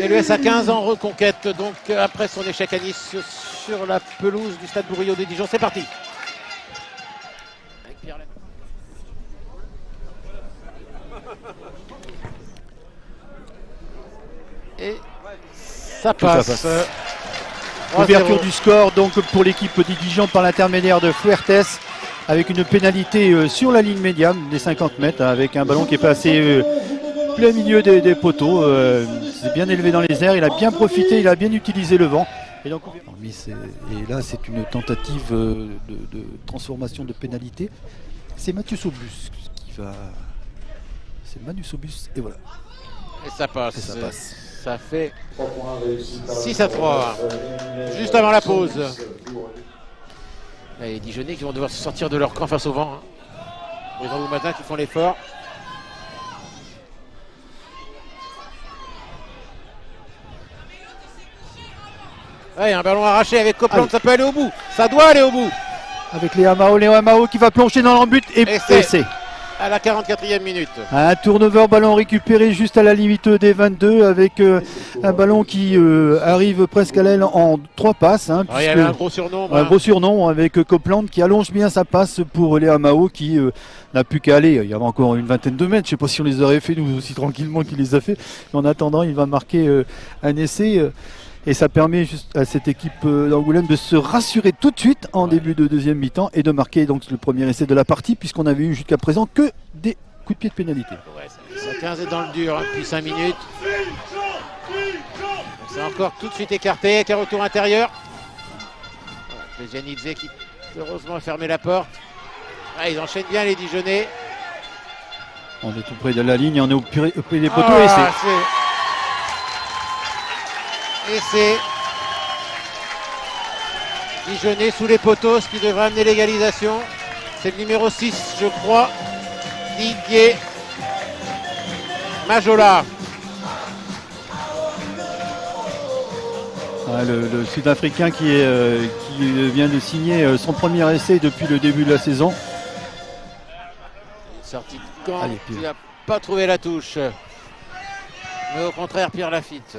Mais l'USA 15 en reconquête, donc après son échec à Nice sur la pelouse du Stade Bourillot de Dijon. C'est parti. Avec Pierre Lem. Et ça passe. Ouverture du score donc pour l'équipe de Dijon par l'intermédiaire de Fuertes, avec une pénalité sur la ligne médiane des 50 mètres, avec un ballon qui est passé plein milieu des poteaux. C'est bien élevé dans les airs, il a bien profité, il a bien utilisé le vent. Et, donc, et là c'est une tentative de transformation de pénalité. C'est Mathieu Sobus qui va... C'est Manu Sobus et voilà. Et ça passe. Et ça passe. Ça fait 6-3, juste avant la pause. Et les Dijonnais qui vont devoir se sortir de leur camp face au vent. Les gens du matin qui font l'effort. Ouais, un ballon arraché avec Copeland, ça peut aller au bout. Ça doit aller au bout. Avec Léo Amao qui va plonger dans l'embut et c'est à la 44e minute. Un turnover, ballon récupéré juste à la limite des 22 avec un ballon qui arrive presque à l'aile en 3 passes. Hein, il y avait un gros surnom. Un gros surnom avec Copeland qui allonge bien sa passe pour Léo Amao qui n'a plus qu'à aller. Il y avait encore une vingtaine de mètres. Je ne sais pas si on les aurait fait nous aussi tranquillement qu'il les a fait. Mais en attendant, il va marquer un essai. Et ça permet juste à cette équipe d'Angoulême de se rassurer tout de suite en début de deuxième mi-temps et de marquer donc le premier essai de la partie, puisqu'on avait eu jusqu'à présent que des coups de pied de pénalité. Ouais, ça 15 est dans le dur depuis 5 minutes. C'est encore tout de suite écarté avec un retour intérieur. Voilà, Giannidze qui heureusement a fermé la porte. Ah, ils enchaînent bien les Dijonnais. On est tout près de la ligne, on est au près des poteaux et c'est... Et c'est Dijonnais sous les poteaux, ce qui devrait amener l'égalisation. C'est le numéro 6, je crois, Didier Majola. Le Sud-Africain qui vient de signer son premier essai depuis le début de la saison. Une sortie de camp qui n'a pas trouvé la touche. Mais au contraire, Pierre Lafitte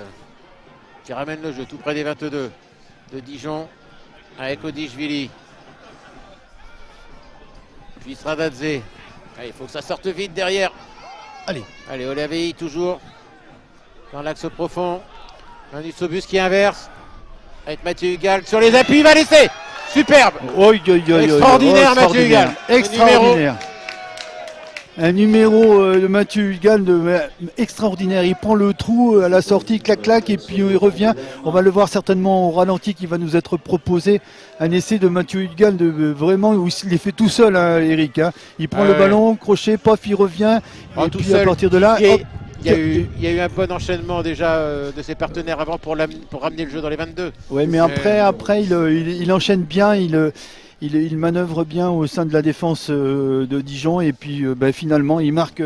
qui ramène le jeu tout près des 22 de Dijon avec Odishvili. Puis Stradadze. Il faut que ça sorte vite derrière. Allez, Olavei toujours dans l'axe profond. Manu Sobus qui inverse avec Mathieu Hugal sur les appuis, il va laisser. Superbe. Extraordinaire Mathieu Hugal. Extraordinaire. Un numéro de Mathieu Hugal extraordinaire. Il prend le trou à la sortie, clac, et puis il revient. On va le voir certainement au ralenti qui va nous être proposé. Un essai de Mathieu Hugal vraiment où il les fait tout seul, hein, Eric. Hein. Il prend le ballon, crochet, pof, il revient. Et puis seul, à partir de là... Il y a eu un bon enchaînement déjà de ses partenaires avant pour ramener le jeu dans les 22. Oui, mais après il enchaîne bien. Il manœuvre bien au sein de la défense de Dijon et puis finalement il marque.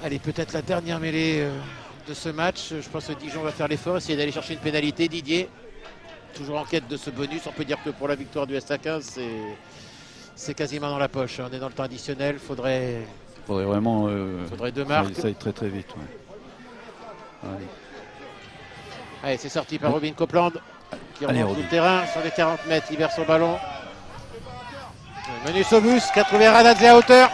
Allez, peut-être la dernière mêlée de ce match. Je pense que Dijon va faire l'effort, essayer d'aller chercher une pénalité. Didier, toujours en quête de ce bonus. On peut dire que pour la victoire du SA15, c'est quasiment dans la poche. On est dans le temps additionnel. Faudrait vraiment 2 marques. Ça aille très très vite. Ouais. Allez, c'est sorti par Robin Copeland. Qui remonte tout le terrain sur les 40 mètres, libère son ballon. Manu Sobus qui a trouvé Radadze à hauteur.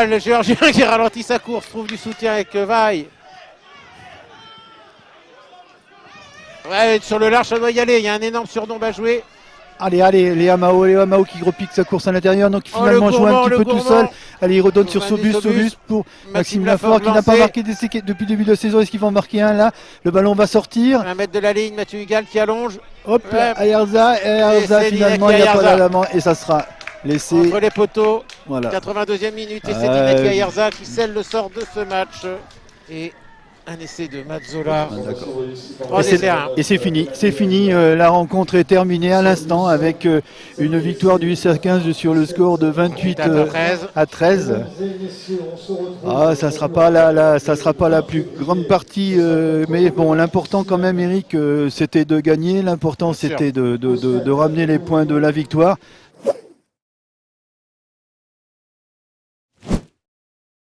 Le Géorgien qui ralentit sa course, trouve du soutien avec Vaille. Sur le large, ça doit y aller. Il y a un énorme surnombre à jouer. Allez, Léo Amao qui repique sa course à l'intérieur, donc finalement joue un petit peu tout seul. Allez, il redonne sur Sobus pour Maxime Lafort qui n'a pas marqué d'essai depuis le début de la saison. Est-ce qu'il va en marquer un là? Le ballon va sortir. 1 mètre de la ligne, Mathieu Hugal qui allonge. Hop, Ayarza finalement il n'y a pas d'allemand et ça sera laissé. Entre les poteaux, voilà. 82e minute et c'est Dinaki Ayarza qui scelle le sort de ce match. Et un essai de Mazzola. Et c'est fini. La rencontre est terminée à l'instant avec une victoire du SA15 sur le score de 28 à 13. Ça sera pas la plus grande partie, mais bon, l'important quand même, Eric, c'était de gagner. L'important, c'était de ramener les points de la victoire.